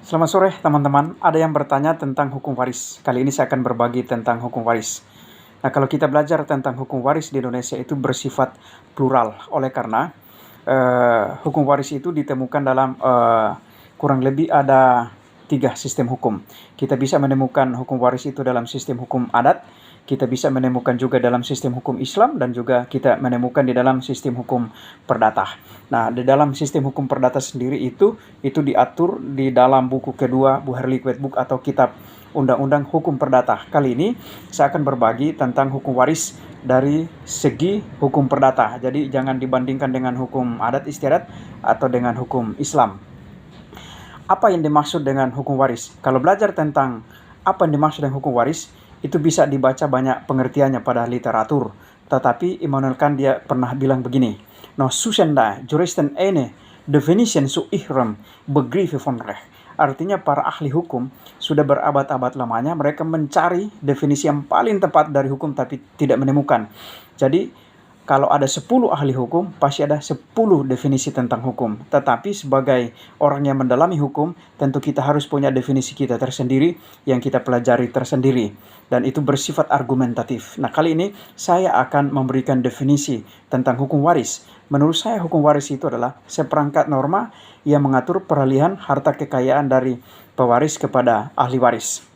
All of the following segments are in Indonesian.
Selamat sore teman-teman, ada yang bertanya tentang hukum waris. Kali ini saya akan berbagi tentang hukum waris. Nah, kalau kita belajar tentang hukum waris di Indonesia itu bersifat plural, oleh karena hukum waris itu ditemukan dalam kurang lebih ada 3 sistem hukum. Kita bisa menemukan hukum waris itu dalam sistem hukum adat, kita bisa menemukan juga dalam sistem hukum Islam, dan juga kita menemukan di dalam sistem hukum perdata. Nah, di dalam sistem hukum perdata sendiri itu diatur di dalam buku kedua Buherlik Wetboek atau kitab Undang-Undang Hukum Perdata. Kali ini saya akan berbagi tentang hukum waris dari segi hukum perdata. Jadi jangan dibandingkan dengan hukum adat istiadat atau dengan hukum Islam. Apa yang dimaksud dengan hukum waris? Kalau belajar tentang apa yang dimaksud dengan hukum waris, itu bisa dibaca banyak pengertiannya pada literatur. Tetapi Immanuel Kant dia pernah bilang begini, "No susenda juristen ene definition su ihram begriffen von recht." Artinya para ahli hukum sudah berabad-abad lamanya mereka mencari definisi yang paling tepat dari hukum tapi tidak menemukan. Jadi kalau ada 10 ahli hukum, pasti ada 10 definisi tentang hukum. Tetapi sebagai orang yang mendalami hukum, tentu kita harus punya definisi kita tersendiri yang kita pelajari tersendiri. Dan itu bersifat argumentatif. Nah, kali ini saya akan memberikan definisi tentang hukum waris. Menurut saya hukum waris itu adalah seperangkat norma yang mengatur peralihan harta kekayaan dari pewaris kepada ahli waris.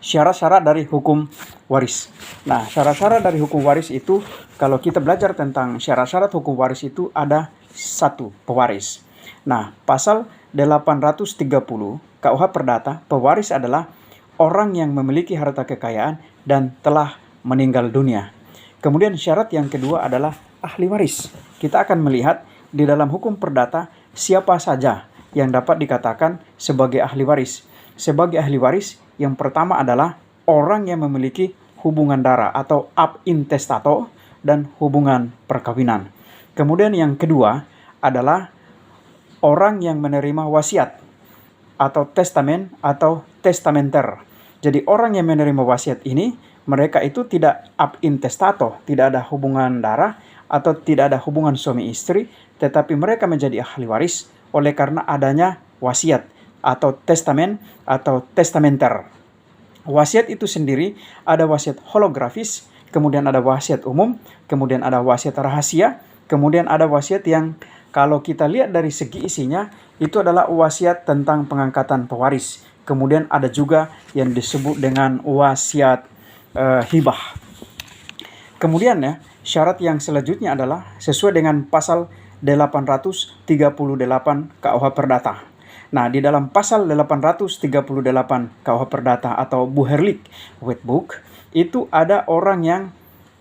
Syarat-syarat dari hukum waris. Nah, syarat-syarat dari hukum waris itu, kalau kita belajar tentang syarat-syarat hukum waris itu ada 1, pewaris. Nah, pasal 830 KUH Perdata, pewaris adalah orang yang memiliki harta kekayaan dan telah meninggal dunia. Kemudian syarat yang kedua adalah ahli waris. Kita akan melihat di dalam hukum perdata siapa saja yang dapat dikatakan sebagai ahli waris. Sebagai ahli waris, yang pertama adalah orang yang memiliki hubungan darah atau ab intestato dan hubungan perkawinan. Kemudian yang kedua adalah orang yang menerima wasiat atau testamen atau testamenter. Jadi orang yang menerima wasiat ini, mereka itu tidak ab intestato, tidak ada hubungan darah atau tidak ada hubungan suami istri, tetapi mereka menjadi ahli waris oleh karena adanya wasiat atau testamen atau testamenter. Wasiat itu sendiri ada wasiat holografis, kemudian ada wasiat umum, kemudian ada wasiat rahasia, kemudian ada wasiat yang kalau kita lihat dari segi isinya itu adalah wasiat tentang pengangkatan pewaris. Kemudian ada juga yang disebut dengan wasiat hibah. Kemudian ya, syarat yang selanjutnya adalah sesuai dengan pasal 838 KUH Perdata. Nah, di dalam pasal 838 KUH Perdata atau Buherlik Wetboek itu ada orang yang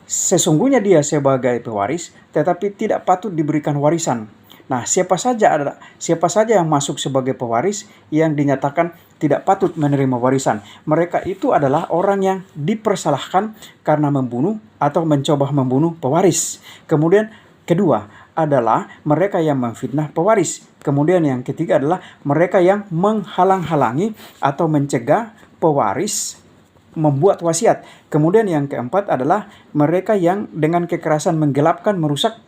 sesungguhnya dia sebagai pewaris tetapi tidak patut diberikan warisan. Nah, siapa saja yang masuk sebagai pewaris yang dinyatakan tidak patut menerima warisan. Mereka itu adalah orang yang dipersalahkan karena membunuh atau mencoba membunuh pewaris. Kemudian kedua adalah mereka yang memfitnah pewaris. Kemudian yang ketiga adalah mereka yang menghalang-halangi atau mencegah pewaris membuat wasiat. Kemudian yang keempat adalah mereka yang dengan kekerasan menggelapkan, merusak,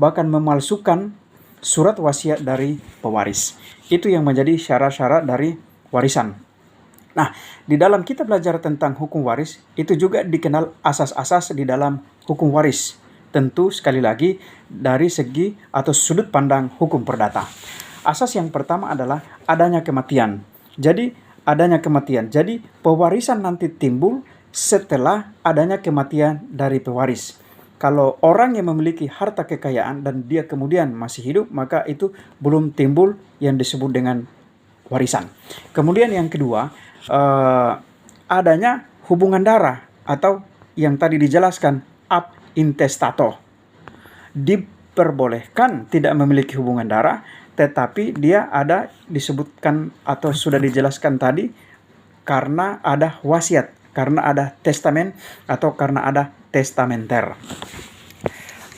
bahkan memalsukan surat wasiat dari pewaris. Itu yang menjadi syarat-syarat dari warisan. Nah, di dalam kita belajar tentang hukum waris, itu juga dikenal asas-asas di dalam hukum waris. Tentu sekali lagi dari segi atau sudut pandang hukum perdata. Asas yang pertama adalah adanya kematian. Jadi adanya kematian. Jadi pewarisan nanti timbul setelah adanya kematian dari pewaris. Kalau orang yang memiliki harta kekayaan dan dia kemudian masih hidup, maka itu belum timbul yang disebut dengan warisan. Kemudian yang kedua, adanya hubungan darah atau yang tadi dijelaskan ab intestato. Diperbolehkan tidak memiliki hubungan darah, tetapi dia ada disebutkan atau sudah dijelaskan tadi karena ada wasiat, karena ada testamen atau karena ada testamenter.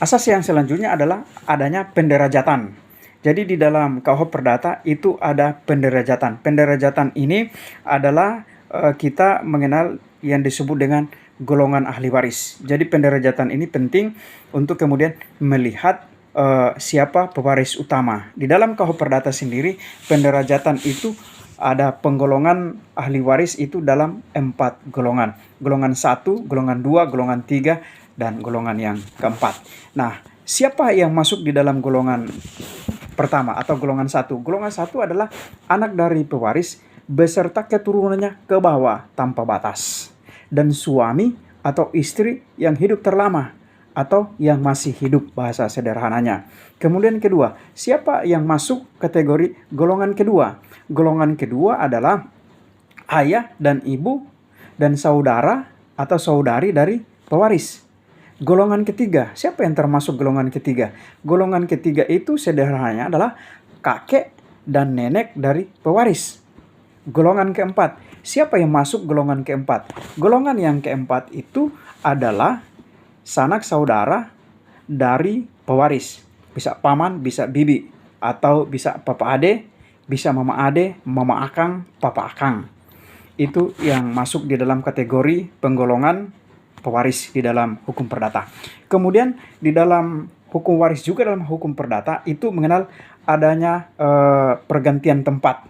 Asas yang selanjutnya adalah adanya penderajatan. Jadi di dalam KUH Perdata itu ada penderajatan. Penderajatan ini adalah kita mengenal yang disebut dengan golongan ahli waris. Jadi penderajatan ini penting untuk kemudian melihat siapa pewaris utama. Di dalam KUH Perdata sendiri, penderajatan itu ada penggolongan ahli waris itu dalam 4 golongan. Golongan 1, golongan 2, golongan 3, dan golongan yang keempat. Nah, siapa yang masuk di dalam golongan pertama atau golongan 1? Golongan 1 adalah anak dari pewaris beserta keturunannya ke bawah tanpa batas. Dan suami atau istri yang hidup terlama atau yang masih hidup, bahasa sederhananya. Kemudian kedua, siapa yang masuk kategori golongan kedua? Golongan kedua adalah ayah dan ibu dan saudara atau saudari dari pewaris. Golongan ketiga, siapa yang termasuk golongan ketiga? Golongan ketiga itu sederhananya adalah kakek dan nenek dari pewaris. Golongan keempat, siapa yang masuk golongan keempat? Golongan yang keempat itu adalah sanak saudara dari pewaris. Bisa paman, bisa bibi, atau bisa papa ade, bisa mama ade, mama akang, papa akang. Itu yang masuk di dalam kategori penggolongan pewaris di dalam hukum perdata. Kemudian di dalam hukum waris juga, dalam hukum perdata itu mengenal adanya pergantian tempat.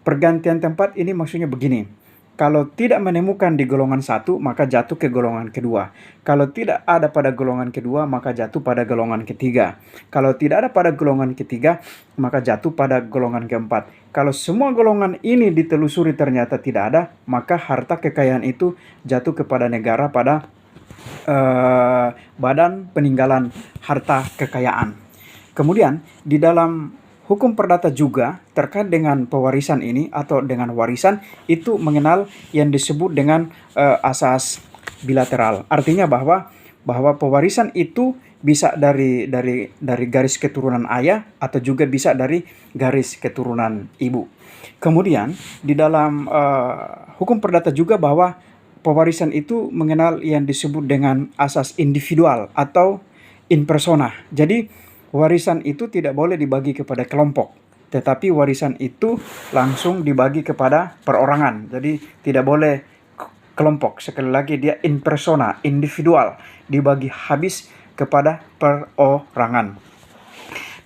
Pergantian tempat ini maksudnya begini. Kalau tidak menemukan di golongan 1, maka jatuh ke golongan kedua. Kalau tidak ada pada golongan kedua, maka jatuh pada golongan ketiga. Kalau tidak ada pada golongan ketiga, maka jatuh pada golongan keempat. Kalau semua golongan ini ditelusuri ternyata tidak ada, maka harta kekayaan itu jatuh kepada negara pada badan peninggalan harta kekayaan. Kemudian di dalam hukum perdata juga terkait dengan pewarisan ini atau dengan warisan itu mengenal yang disebut dengan asas bilateral. Artinya bahwa pewarisan itu bisa dari garis keturunan ayah atau juga bisa dari garis keturunan ibu. Kemudian di dalam hukum perdata juga bahwa pewarisan itu mengenal yang disebut dengan asas individual atau in persona. Jadi warisan itu tidak boleh dibagi kepada kelompok, tetapi warisan itu langsung dibagi kepada perorangan. Jadi tidak boleh kelompok. Sekali lagi dia in persona, individual, dibagi habis kepada perorangan.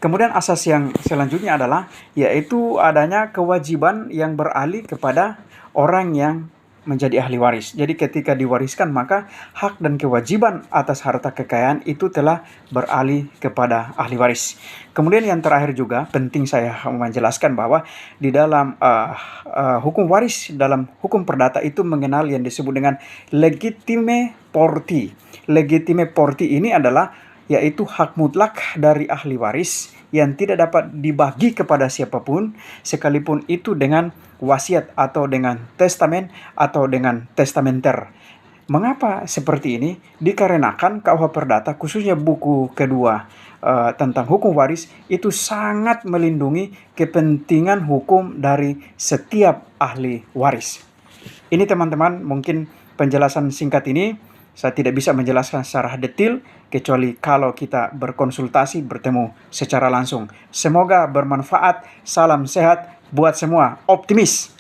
Kemudian asas yang selanjutnya adalah yaitu adanya kewajiban yang beralih kepada orang yang menjadi ahli waris. Jadi ketika diwariskan maka hak dan kewajiban atas harta kekayaan itu telah beralih kepada ahli waris. Kemudian yang terakhir juga penting saya menjelaskan bahwa di dalam hukum waris, dalam hukum perdata itu mengenal yang disebut dengan legitime porti. Legitime porti ini adalah yaitu hak mutlak dari ahli waris yang tidak dapat dibagi kepada siapapun, sekalipun itu dengan wasiat atau dengan testamen atau dengan testamenter. Mengapa seperti ini? Dikarenakan KUH Perdata, khususnya buku kedua tentang hukum waris, itu sangat melindungi kepentingan hukum dari setiap ahli waris. Ini teman-teman, mungkin penjelasan singkat ini saya tidak bisa menjelaskan secara detail kecuali kalau kita berkonsultasi, bertemu secara langsung. Semoga bermanfaat. Salam sehat buat semua. Optimis!